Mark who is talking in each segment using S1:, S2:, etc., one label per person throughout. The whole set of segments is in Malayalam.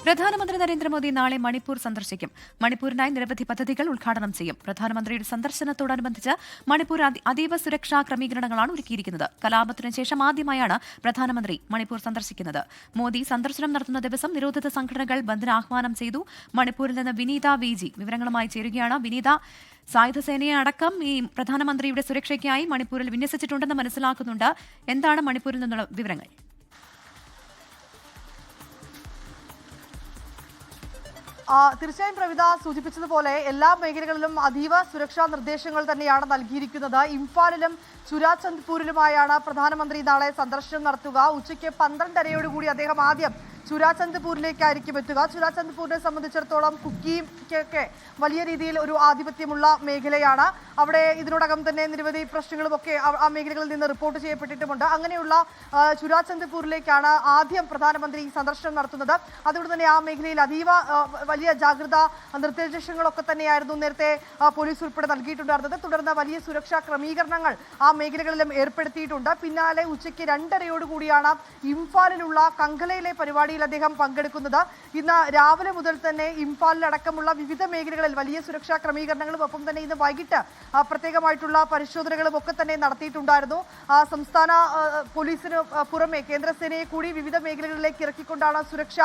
S1: പ്രധാനമന്ത്രി നരേന്ദ്രമോദി നാളെ മണിപ്പൂർ സന്ദർശിക്കും. മണിപ്പൂരിനായി നിരവധി പദ്ധതികൾ ഉദ്ഘാടനം ചെയ്യും. പ്രധാനമന്ത്രിയുടെ സന്ദർശനത്തോടനുബന്ധിച്ച് മണിപ്പൂർ അതീവ സുരക്ഷാ ക്രമീകരണങ്ങളാണ് ഒരുക്കിയിരിക്കുന്നത്. കലാപത്തിനു ശേഷം ആദ്യമായാണ് പ്രധാനമന്ത്രി മണിപ്പൂർ സന്ദർശിക്കുന്നത്. മോദി സന്ദർശനം നടത്തുന്ന ദിവസം നിരോധിത സംഘടനകൾ ബന്ദിന് ആഹ്വാനം ചെയ്തു. മണിപ്പൂരിൽ നിന്ന് വിനീത VG വിവരങ്ങളുമായി ചേരുകയാണ്. വിനീത, സായുധ സേനയെ അടക്കം ഈ പ്രധാനമന്ത്രിയുടെ സുരക്ഷയ്ക്കായി മണിപ്പൂരിൽ വിന്യസിച്ചിട്ടുണ്ടെന്ന് മനസ്സിലാക്കുന്നുണ്ട്. എന്താണ് മണിപ്പൂരിൽ നിന്നുള്ള വിവരങ്ങൾ?
S2: തീർച്ചയായും പ്രവിത സൂചിപ്പിച്ചതുപോലെ എല്ലാ മേഖലകളിലും അതീവ സുരക്ഷാ നിർദ്ദേശങ്ങൾ തന്നെയാണ് നൽകിയിരിക്കുന്നത്. ഇംഫാലിലും ചുരാചന്ദ്പൂരിലുമായാണ് പ്രധാനമന്ത്രി നാളെ സന്ദർശനം നടത്തുക. ഉച്ചയ്ക്ക് 12:30 അദ്ദേഹം ആദ്യം ചുരാചന്ദ്പൂരിലേക്കായിരിക്കും എത്തുക. ചുരാചന്ദ്പൂരിനെ സംബന്ധിച്ചിടത്തോളം കുക്കിക്കൊക്കെ വലിയ രീതിയിൽ ഒരു ആധിപത്യമുള്ള മേഖലയാണ്. അവിടെ ഇതിനോടകം തന്നെ നിരവധി പ്രശ്നങ്ങളുമൊക്കെ ആ മേഖലകളിൽ നിന്ന് റിപ്പോർട്ട് ചെയ്യപ്പെട്ടിട്ടുമുണ്ട്. അങ്ങനെയുള്ള ചുരാചന്ദ്പൂരിലേക്കാണ് ആദ്യം പ്രധാനമന്ത്രി സന്ദർശനം നടത്തുന്നത്. അതുകൊണ്ട് തന്നെ ആ മേഖലയിൽ അതീവ വലിയ ജാഗ്രതാ നിർദ്ദേശങ്ങളൊക്കെ തന്നെയായിരുന്നു നേരത്തെ പോലീസ് ഉൾപ്പെടെ നൽകിയിട്ടുണ്ടായിരുന്നത്. തുടർന്ന് വലിയ സുരക്ഷാ ക്രമീകരണങ്ങൾ ആ മേഖലകളിലും ഏർപ്പെടുത്തിയിട്ടുണ്ട്. പിന്നാലെ ഉച്ചയ്ക്ക് 2:30 ഇംഫാലിലുള്ള കങ്കലയിലെ പരിപാടിയിൽ അദ്ദേഹം പങ്കെടുക്കുന്നത്. ഇന്ന് രാവിലെ മുതൽ തന്നെ ഇംഫാലിലടക്കമുള്ള വിവിധ മേഖലകളിൽ വലിയ സുരക്ഷാ ക്രമീകരണങ്ങളും ഒപ്പം തന്നെ ഇന്ന് വൈകിട്ട് പ്രത്യേകമായിട്ടുള്ള പരിശോധനകളും ഒക്കെ തന്നെ നടത്തിയിട്ടുണ്ടായിരുന്നു. സംസ്ഥാന പോലീസിന് പുറമെ കേന്ദ്രസേനയെ കൂടി വിവിധ മേഖലകളിലേക്ക് ഇറക്കിക്കൊണ്ടാണ് സുരക്ഷ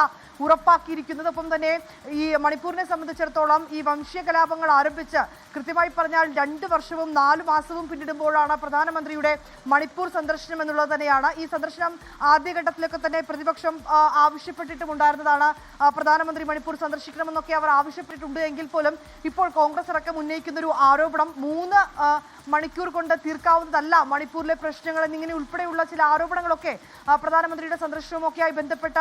S2: ഉറപ്പാക്കിയിരിക്കുന്നത്. ഒപ്പം തന്നെ ഈ മണിപ്പൂരിനെ സംബന്ധിച്ചിടത്തോളം ഈ വംശീയ കലാപങ്ങൾ ആരംഭിച്ച് കൃത്യമായി പറഞ്ഞാൽ 2 വർഷവും 4 മാസവും പിന്നിടുമ്പോഴാണ് പ്രധാനമന്ത്രിയുടെ മണിപ്പൂർ സന്ദർശനം എന്നുള്ളത് തന്നെയാണ്. ഈ സന്ദർശനം ആദ്യഘട്ടത്തിലൊക്കെ തന്നെ പ്രതിപക്ഷം ആവശ്യപ്പെട്ടിട്ടുമുണ്ടായിരുന്നതാണ്. പ്രധാനമന്ത്രി മണിപ്പൂർ സന്ദർശിക്കണമെന്നൊക്കെ അവർ ആവശ്യപ്പെട്ടിട്ടുണ്ട് എങ്കിൽ പോലും ഇപ്പോൾ കോൺഗ്രസ് അടക്കം ഉന്നയിക്കുന്ന ഒരു ആരോപണം 3 മണിക്കൂർ കൊണ്ട് തീർക്കാവുന്നതല്ല മണിപ്പൂരിലെ പ്രശ്നങ്ങൾ എന്നിങ്ങനെ ഉൾപ്പെടെയുള്ള ചില ആരോപണങ്ങളൊക്കെ പ്രധാനമന്ത്രിയുടെ സന്ദർശനവുമൊക്കെയായി ബന്ധപ്പെട്ട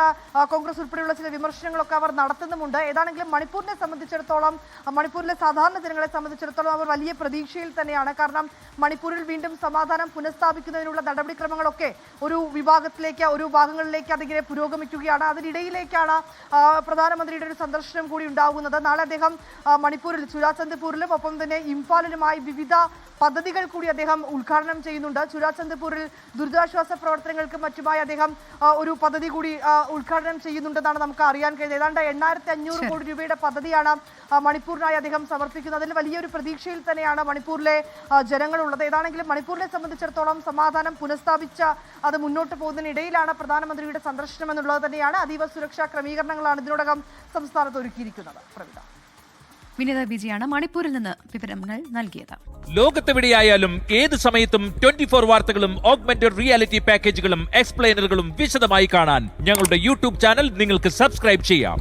S2: കോൺഗ്രസ് ഉൾപ്പെടെയുള്ള ചില വിമർശനങ്ങളൊക്കെ അവർ നടത്തുന്നുമുണ്ട്. ഏതാണെങ്കിലും മണിപ്പൂരിനെ സംബന്ധിച്ചിടത്തോളം, മണിപ്പൂരിലെ സാധാരണ ജനങ്ങളെ സംബന്ധിച്ചിടത്തോളം അവർ വലിയ പ്രതീക്ഷയിൽ തന്നെയാണ്. കാരണം മണിപ്പൂരിൽ വീണ്ടും സമാധാനം പുനഃസ്ഥാപിക്കുന്നതിനുള്ള നടപടിക്രമങ്ങളൊക്കെ ഒരു ഭാഗങ്ങളിലേക്ക് അതിങ്ങനെ പുരോഗമിക്കുകയാണ്. അതിനിടയിലേക്കാണ് പ്രധാനമന്ത്രിയുടെ ഒരു സന്ദർശനം കൂടി ഉണ്ടാകുന്നത്. നാളെ അദ്ദേഹം മണിപ്പൂരിൽ ചുരാചന്ദ്പൂരിലും ഒപ്പം തന്നെ ഇംഫാലിലുമായി വിവിധ പദ്ധതികൾ കൂടി അദ്ദേഹം ഉദ്ഘാടനം ചെയ്യുന്നുണ്ട്. ചുരാചന്ദ്പൂരിൽ ദുരിതാശ്വാസ പ്രവർത്തനങ്ങൾക്ക് മറ്റുമായി അദ്ദേഹം ഒരു പദ്ധതി കൂടി ഉദ്ഘാടനം ചെയ്യുന്നുണ്ടെന്നാണ് നമുക്ക് അറിയാൻ കഴിയുന്നത്. ഏതാണ്ട് 8,500 കോടി രൂപയുടെ പദ്ധതിയാണ് മണിപ്പൂരിനായി അദ്ദേഹം സമർപ്പിക്കുന്നത്. അതിൽ വലിയൊരു പ്രതീക്ഷയിൽ തന്നെയാണ് മണിപ്പൂരിലെ ജനങ്ങളുള്ളത്. ഏതാണെങ്കിലും മണിപ്പൂരിനെ സംബന്ധിച്ചിടത്തോളം സമാധാനം പുനഃസ്ഥാപിച്ച് അത് മുന്നോട്ട് പോകുന്നതിനിടയിലാണ് പ്രധാനമന്ത്രിയുടെ സന്ദർശനം എന്നുള്ളത് തന്നെയാണ്. അതീവ സുരക്ഷാ ക്രമീകരണങ്ങളാണ് ഇതിനോടകം സംസ്ഥാനത്ത് ഒരുക്കിയിരിക്കുന്നത്. പ്രവിത,
S1: വിനീത VG ആണ് മണിപ്പൂരിൽ നിന്ന് വിവരങ്ങൾ നൽകിയത്.
S3: ലോകത്തെവിടെയായാലും ഏത് സമയത്തും 24 വാർത്തകളും ഓഗ്മെന്റഡ് റിയാലിറ്റി പാക്കേജുകളും എക്സ്പ്ലെയിനറുകളും വിശദമായി കാണാൻ ഞങ്ങളുടെ YouTube ചാനൽ നിങ്ങൾക്ക് സബ്സ്ക്രൈബ് ചെയ്യാം.